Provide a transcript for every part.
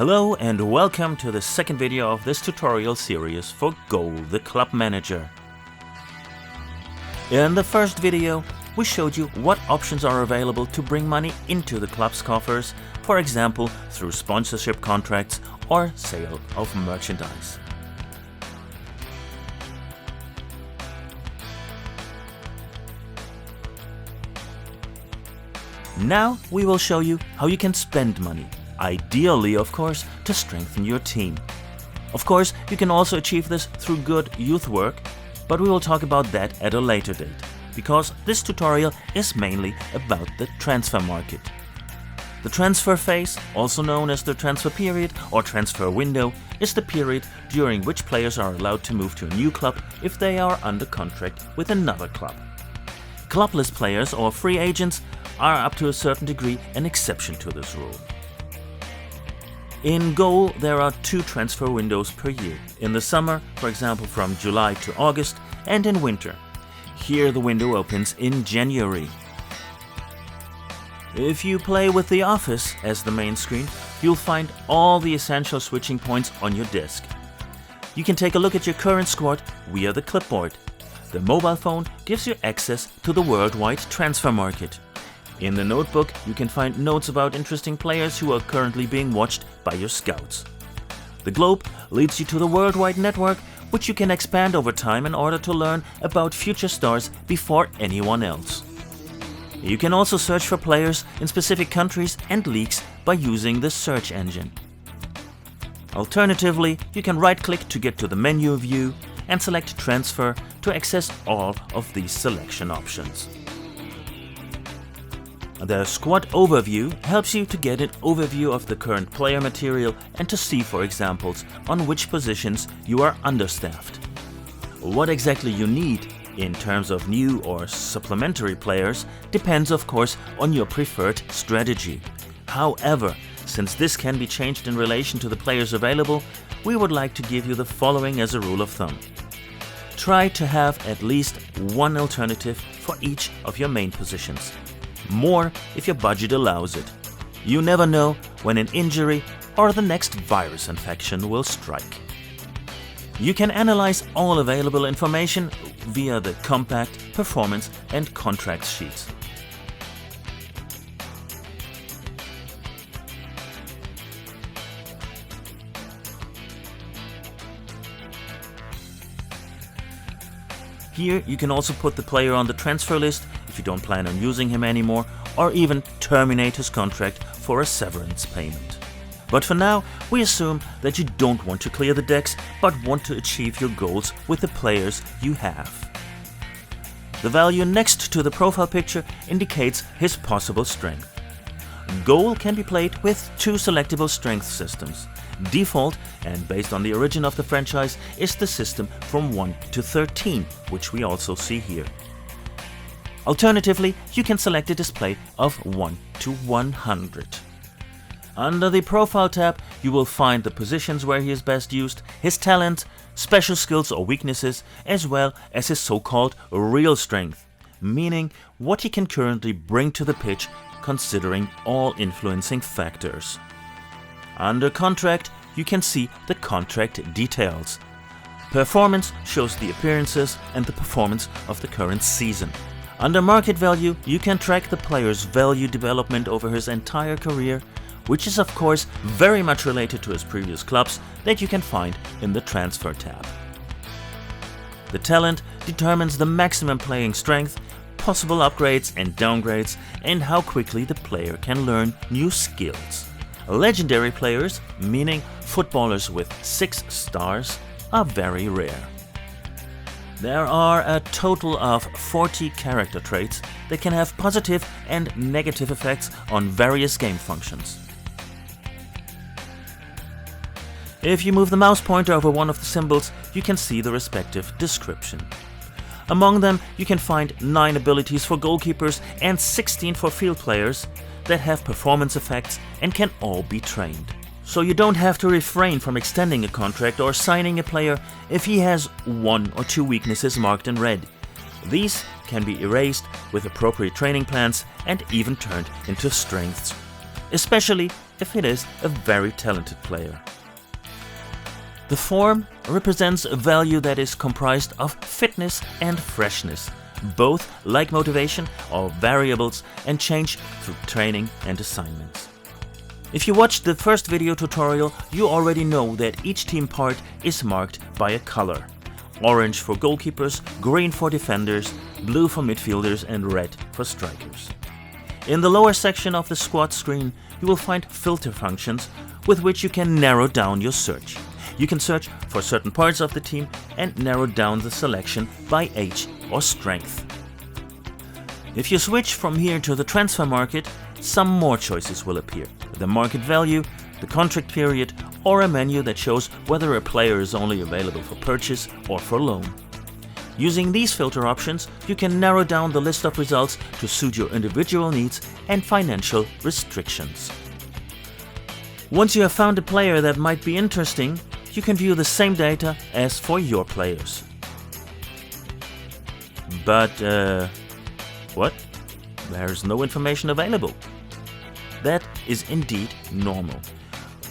Hello and welcome to the second video of this tutorial series for Goal, the club manager. In the first video, we showed you what options are available to bring money into the club's coffers, for example through sponsorship contracts or sale of merchandise. Now we will show you how you can spend money, ideally of course to strengthen your team. Of course you can also achieve this through good youth work, but we will talk about that at a later date, because this tutorial is mainly about the transfer market. The transfer phase, also known as the transfer period or transfer window, is the period during which players are allowed to move to a new club if they are under contract with another club. Clubless players or free agents are up to a certain degree an exception to this rule. In Goal, there are 2 transfer windows per year. In the summer, for example from July to August, and in winter. Here the window opens in January. If you play with the office as the main screen, you'll find all the essential switching points on your desk. You can take a look at your current squad via the clipboard. The mobile phone gives you access to the worldwide transfer market. In the notebook, you can find notes about interesting players who are currently being watched by your scouts. The globe leads you to the worldwide network, which you can expand over time in order to learn about future stars before anyone else. You can also search for players in specific countries and leagues by using the search engine. Alternatively, you can right-click to get to the menu view and select Transfer to access all of these selection options. The squad overview helps you to get an overview of the current player material and to see, for examples, on which positions you are understaffed. What exactly you need in terms of new or supplementary players depends of course on your preferred strategy. However, since this can be changed in relation to the players available, we would like to give you the following as a rule of thumb. Try to have at least one alternative for each of your main positions. More if your budget allows it. You never know when an injury or the next virus infection will strike. You can analyze all available information via the compact, performance and contract sheets. Here you can also put the player on the transfer list if you don't plan on using him anymore, or even terminate his contract for a severance payment. But for now, we assume that you don't want to clear the decks, but want to achieve your goals with the players you have. The value next to the profile picture indicates his possible strength. Goal can be played with 2 selectable strength systems. Default, and based on the origin of the franchise, is the system from 1 to 13, which we also see here. Alternatively, you can select a display of 1 to 100. Under the Profile tab, you will find the positions where he is best used, his talent, special skills or weaknesses, as well as his so-called real strength, meaning what he can currently bring to the pitch considering all influencing factors. Under Contract, you can see the contract details. Performance shows the appearances and the performance of the current season. Under Market Value, you can track the player's value development over his entire career, which is of course very much related to his previous clubs that you can find in the Transfer tab. The Talent determines the maximum playing strength, possible upgrades and downgrades, and how quickly the player can learn new skills. Legendary players, meaning footballers with 6 stars, are very rare. There are a total of 40 character traits that can have positive and negative effects on various game functions. If you move the mouse pointer over one of the symbols, you can see the respective description. Among them, you can find 9 abilities for goalkeepers and 16 for field players that have performance effects and can all be trained. So you don't have to refrain from extending a contract or signing a player if he has 1 or 2 weaknesses marked in red. These can be erased with appropriate training plans and even turned into strengths, especially if it is a very talented player. The form represents a value that is comprised of fitness and freshness. Both, like motivation, are variables and change through training and assignments. If you watched the first video tutorial, you already know that each team part is marked by a color. Orange for goalkeepers, green for defenders, blue for midfielders and red for strikers. In the lower section of the squad screen, you will find filter functions with which you can narrow down your search. You can search for certain parts of the team and narrow down the selection by age or strength. If you switch from here to the transfer market, some more choices will appear. The market value, the contract period, or a menu that shows whether a player is only available for purchase or for loan. Using these filter options, you can narrow down the list of results to suit your individual needs and financial restrictions. Once you have found a player that might be interesting, you can view the same data as for your players. But, what? There's no information available. That is indeed normal.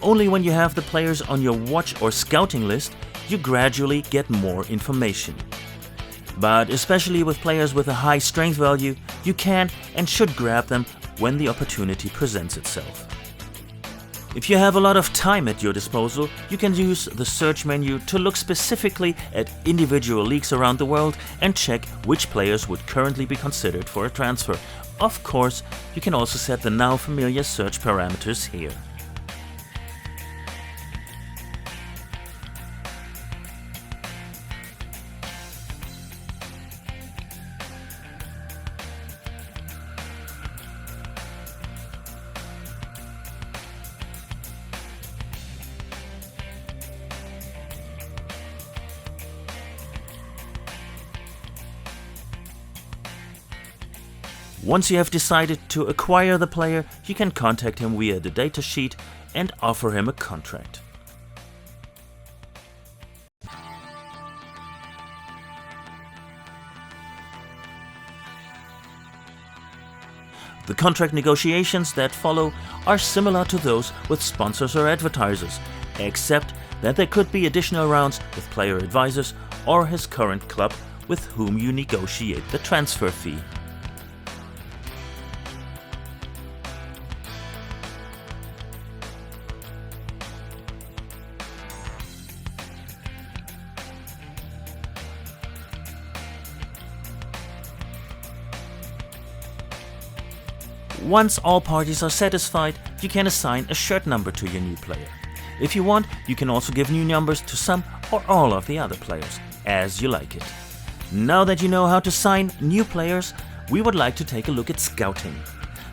Only when you have the players on your watch or scouting list, you gradually get more information. But especially with players with a high strength value, you can and should grab them when the opportunity presents itself. If you have a lot of time at your disposal, you can use the search menu to look specifically at individual leagues around the world and check which players would currently be considered for a transfer. Of course, you can also set the now familiar search parameters here. Once you have decided to acquire the player, you can contact him via the datasheet and offer him a contract. The contract negotiations that follow are similar to those with sponsors or advertisers, except that there could be additional rounds with player advisors or his current club with whom you negotiate the transfer fee. Once all parties are satisfied, you can assign a shirt number to your new player. If you want, you can also give new numbers to some or all of the other players, as you like it. Now that you know how to sign new players, we would like to take a look at scouting.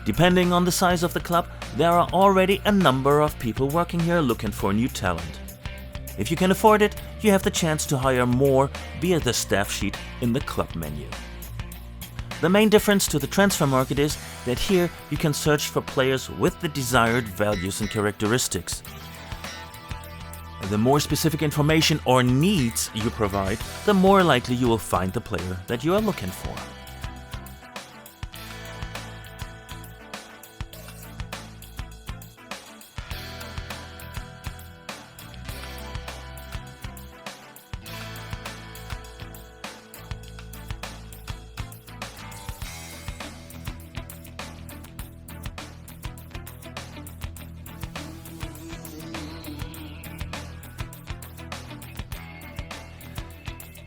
Depending on the size of the club, there are already a number of people working here looking for new talent. If you can afford it, you have the chance to hire more via the staff sheet in the club menu. The main difference to the transfer market is that here you can search for players with the desired values and characteristics. The more specific information or needs you provide, the more likely you will find the player that you are looking for.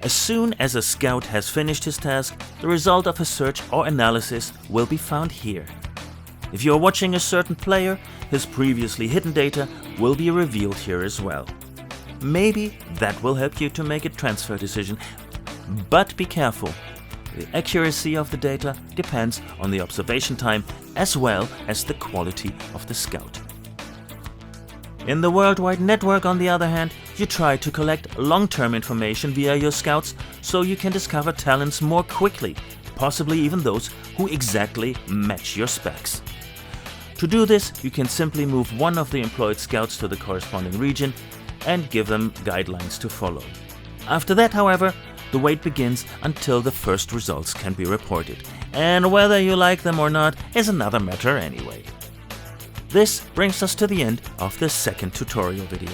As soon as a scout has finished his task, the result of his search or analysis will be found here. If you are watching a certain player, his previously hidden data will be revealed here as well. Maybe that will help you to make a transfer decision, but be careful. The accuracy of the data depends on the observation time as well as the quality of the scout. In the worldwide network, on the other hand, you try to collect long-term information via your scouts so you can discover talents more quickly, possibly even those who exactly match your specs. To do this, you can simply move one of the employed scouts to the corresponding region and give them guidelines to follow. After that, however, the wait begins until the first results can be reported, and whether you like them or not is another matter anyway. This brings us to the end of the second tutorial video.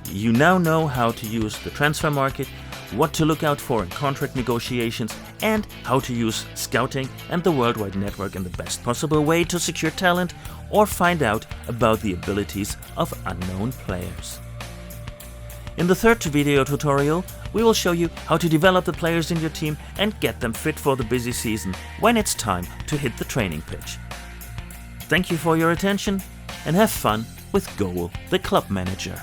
You now know how to use the transfer market, what to look out for in contract negotiations, and how to use scouting and the worldwide network in the best possible way to secure talent or find out about the abilities of unknown players. In the third video tutorial, we will show you how to develop the players in your team and get them fit for the busy season when it's time to hit the training pitch. Thank you for your attention and have fun with Goal, the club manager.